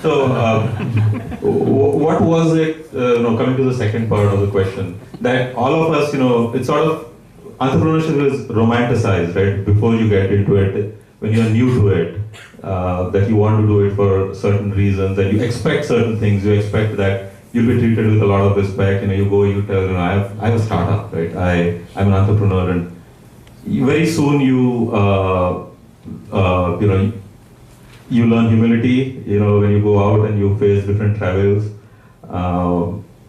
So, what was it, coming to the second part of the question, that all of us, it's sort of, entrepreneurship is romanticized, right? Before you get into it, when you're new to it, that you want to do it for certain reasons, and you expect certain things, you expect that you'll be treated with a lot of respect, you go, you tell, I have a startup, right? I'm an entrepreneur, and very soon you learn humility, when you go out and you face different travels.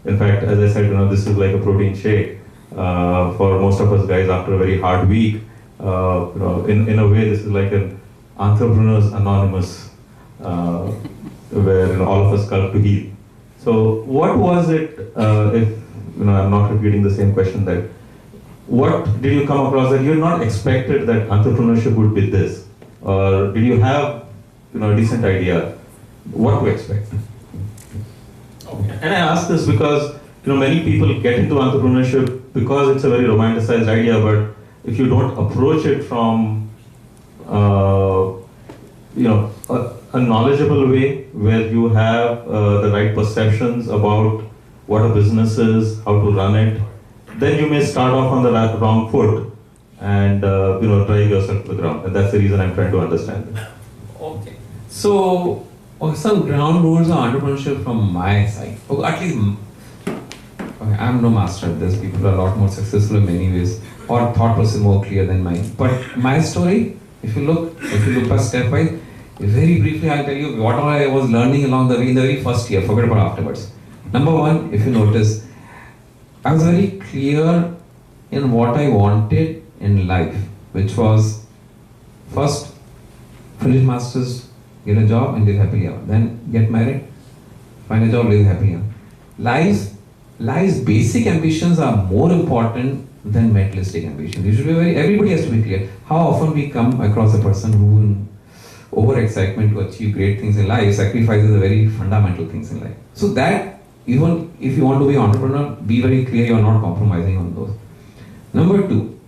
In fact, as I said, this is like a protein shake. For most of us guys, after a very hard week, in a way, this is like an Entrepreneurs Anonymous, where all of us come to heal. So, what was it, if I'm not repeating the same question, that what did you come across that you had not expected that entrepreneurship would be this? Or did you have a decent idea what to expect? Okay. And I ask this because many people get into entrepreneurship because it's a very romanticized idea, but if you don't approach it from a knowledgeable way, where you have the right perceptions about what a business is, how to run it, then you may start off on the wrong foot and drag yourself to the ground. And that's the reason I'm trying to understand it. Okay. So, some ground rules of entrepreneurship from my side. At least, I'm no master at this. People are a lot more successful in many ways, or thought process more clear than mine. But my story, if you look back step by, very briefly, I'll tell you what all I was learning along the way in the very first year. Forget about afterwards. Number one, if you notice, I was very clear in what I wanted in life, which was first finish masters, get a job and live happily ever. Then get married, find a job, live happily ever. Life's basic ambitions are more important than materialistic ambitions. You should be everybody has to be clear. How often we come across a person who, in over-excitement to achieve great things in life, sacrifices the very fundamental things in life. So that, even if you want to be an entrepreneur, be very clear you are not compromising on those. Number two,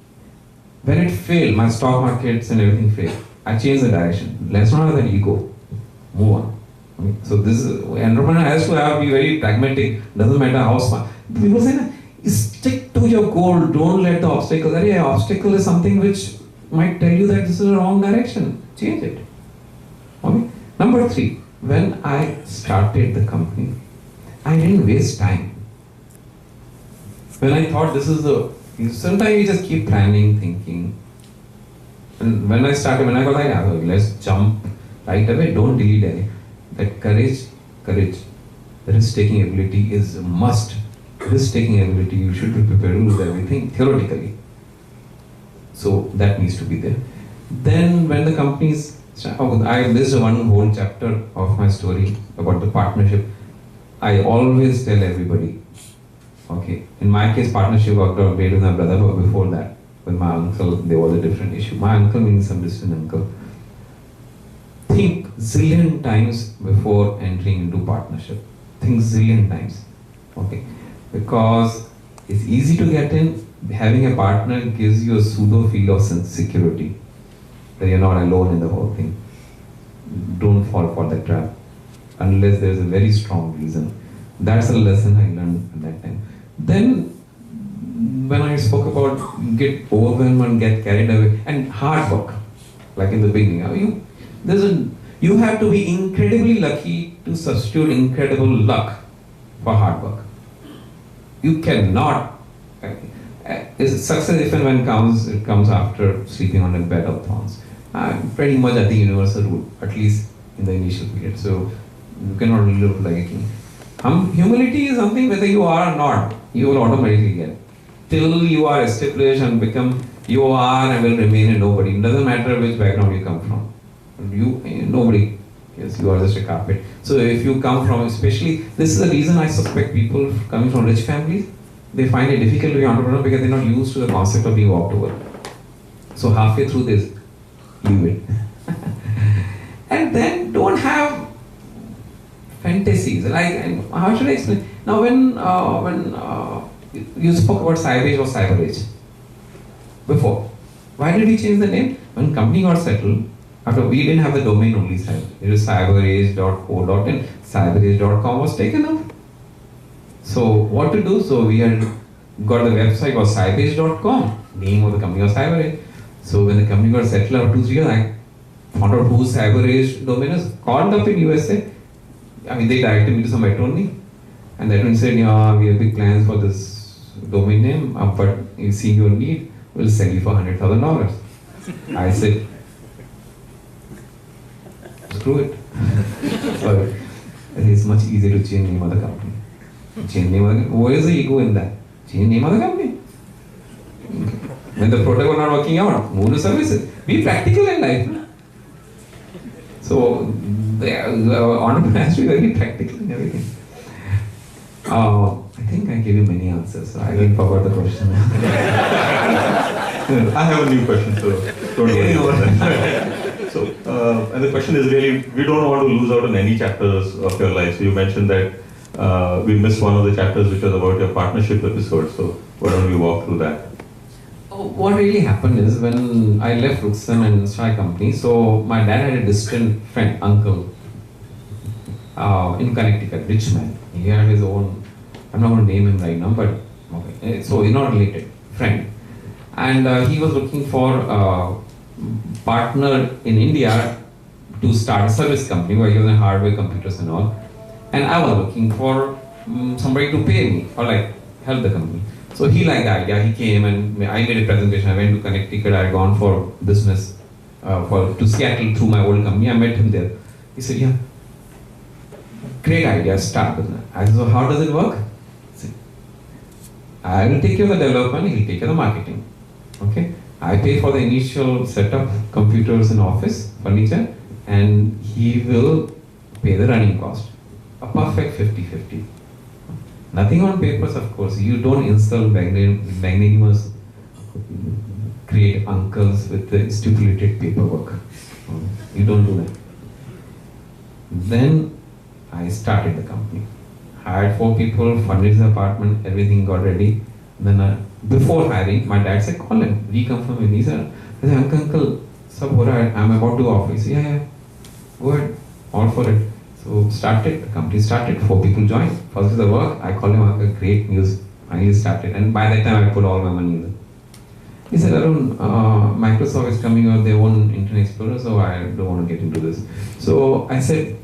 when it failed, my stock markets and everything failed, I changed the direction. Let's not have that ego. Move on. Okay. So this entrepreneur has to be very pragmatic. Doesn't matter how smart. People say, stick to your goal. Don't let the obstacle. Obstacle is something which might tell you that this is the wrong direction. Change it. Okay. Number three, when I started the company, I didn't waste time. When I thought this is sometimes you just keep planning, thinking. And when I got the idea, let's jump right away, don't delete any. That courage, risk-taking ability is a must. Risk-taking ability, you should be prepared to lose everything, theoretically. So that needs to be there. Then when the companies, this is one whole chapter of my story about the partnership. I always tell everybody, okay, in my case partnership worked out great with my brother, but before that, with my uncle, there was a different issue. My uncle means some distant uncle. Think zillion times before entering into partnership. Think zillion times. Okay. Because it's easy to get in. Having a partner gives you a pseudo feel of security. That you're not alone in the whole thing. Don't fall for that trap. Unless there's a very strong reason. That's a lesson I learned at that time. Then, when I spoke about get overwhelmed and get carried away, and hard work, like in the beginning, you have to be incredibly lucky to substitute incredible luck for hard work. You cannot. Success, if and when comes, it comes after sleeping on a bed of thorns. Pretty much at the universal rule, at least in the initial period. So you cannot really look like a king. Humility is something whether you are or not, you will automatically get. Till you are established and become, you are and will remain a nobody. It doesn't matter which background you come from. Nobody. Yes, you are just a carpet. So if you come from, especially, this is the reason I suspect people coming from rich families, they find it difficult to be entrepreneur because they're not used to the concept of being walked over. So halfway through this, leave it. And then don't have fantasies. Like, how should I explain? Now when you spoke about Cybage or Cybage before, why did we change the name? When company got settled, After we didn't have the domain only cyber. It was cyberage.co.in. Cyberage.com was taken off. So what to do? So we had got the website was cybage.com. Name of the company was Cybage. So when the company got settled after 2-3 years, I found out who Cyberage domain is. Called up in USA. I mean, they directed me to some attorney. And the attorney said, yeah, we have big plans for this domain name, but you see your need, we'll sell you for $100,000. I said, screw it. So it's much easier to change name of the company. Change name of the company. Where is the ego in that? Change name of the company. When the product was not working out, move to services. Be practical in life. So the entrepreneur has to be very practical in everything. I think I gave you many answers, so I didn't forget the question. I have a new question, so don't worry about that. So, and the question is really, we don't want to lose out on any chapters of your life. So you mentioned that we missed one of the chapters which was about your partnership episode. So why don't we walk through that? What really happened is when I left Ruxan and started company, so my dad had a distant friend, uncle, in Connecticut, rich man. He had his own, I'm not going to name him right now, but okay. So he's not related, friend. And he was looking for a partner in India to start a service company where he was in hardware, computers and all. And I was looking for somebody to pay me or like help the company. So he liked the idea. He came and I made a presentation. I went to Connecticut. I had gone for business to Seattle through my old company. I met him there. He said, yeah, great idea, start business. I said, so how does it work? He said, I will take care of the development, he'll take care of the marketing. Okay? I pay for the initial setup, computers and office, furniture, and he will pay the running cost. A perfect 50-50. Nothing on papers, of course. You don't install magnanimous, create uncles with the stipulated paperwork. You don't do that. Then I started the company. Hired 4 people, funded the apartment, everything got ready. Then before hiring, my dad said, call him, reconfirm him. He said, uncle, sab ho raha hai, I'm about to offer. He said, yeah, go ahead, all for it. So started, the company started, 4 people joined. First is the work, I called him, uncle, great news, finally started. And by that time I put all my money in it. He said, Arun, Microsoft is coming out their own Internet Explorer, so I don't want to get into this. So I said,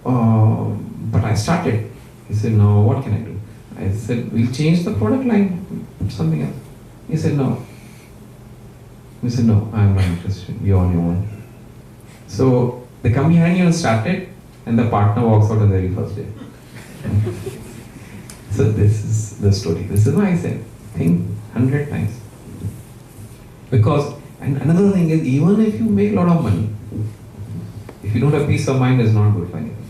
but I started. He said, no, what can I do? I said, we'll change the product line, put something else. He said, no. He said, no, I'm not interested, you're on your own. So the company hadn't even started, and the partner walks out on the very first day. So this is the story. This is why I said, think 100 times. Because, and another thing is, even if you make a lot of money, if you don't have peace of mind, it's not good for anything.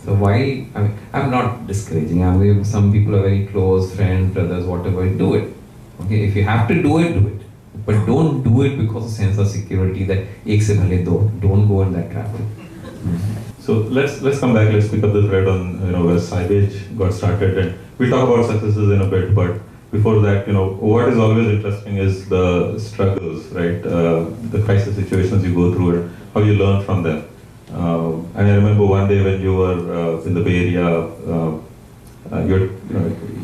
So why, I mean, I'm not discouraging. I mean, some people are very close, friends, brothers, whatever, do it. Okay, if you have to do it, do it. But don't do it because of sense of security that ek se bhale do. Don't go in that trap. So let's come back. Let's pick up the thread on where Cybage got started, and we'll talk about successes in a bit. But before that, what is always interesting is the struggles, right? The crisis situations you go through and how you learn from them. And I remember one day when you were in the Bay Area,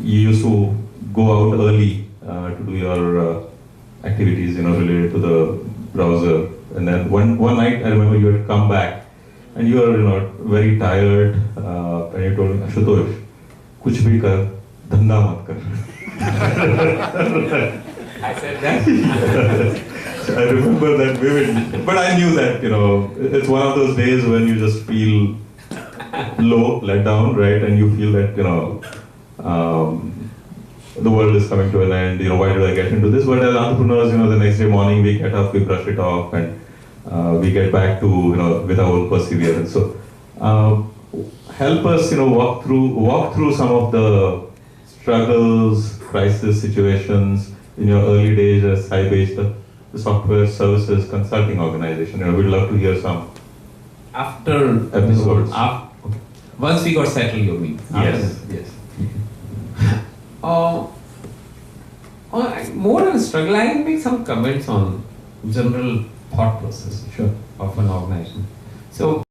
you used to go out early to do your activities, related to the browser. And then one night, I remember you had come back, and you were, very tired, and you told me, Ashutosh, kuch bhi kar, dhanda mat kar. I said that. I remember that vividly. But I knew that, it's one of those days when you just feel low, let down, right? And you feel that, the world is coming to an end, why did I get into this? But as entrepreneurs, the next day morning we get up, we brush it off, and we get back to, with our own perseverance. So help us, walk through some of the struggles, crisis situations in your early days as Cybage, the software services consulting organization. We'd love to hear some after episodes. Okay. Once we got settled, you mean? Yes. More than a struggle, I will make some comments on general thought process Sure. of an organization. So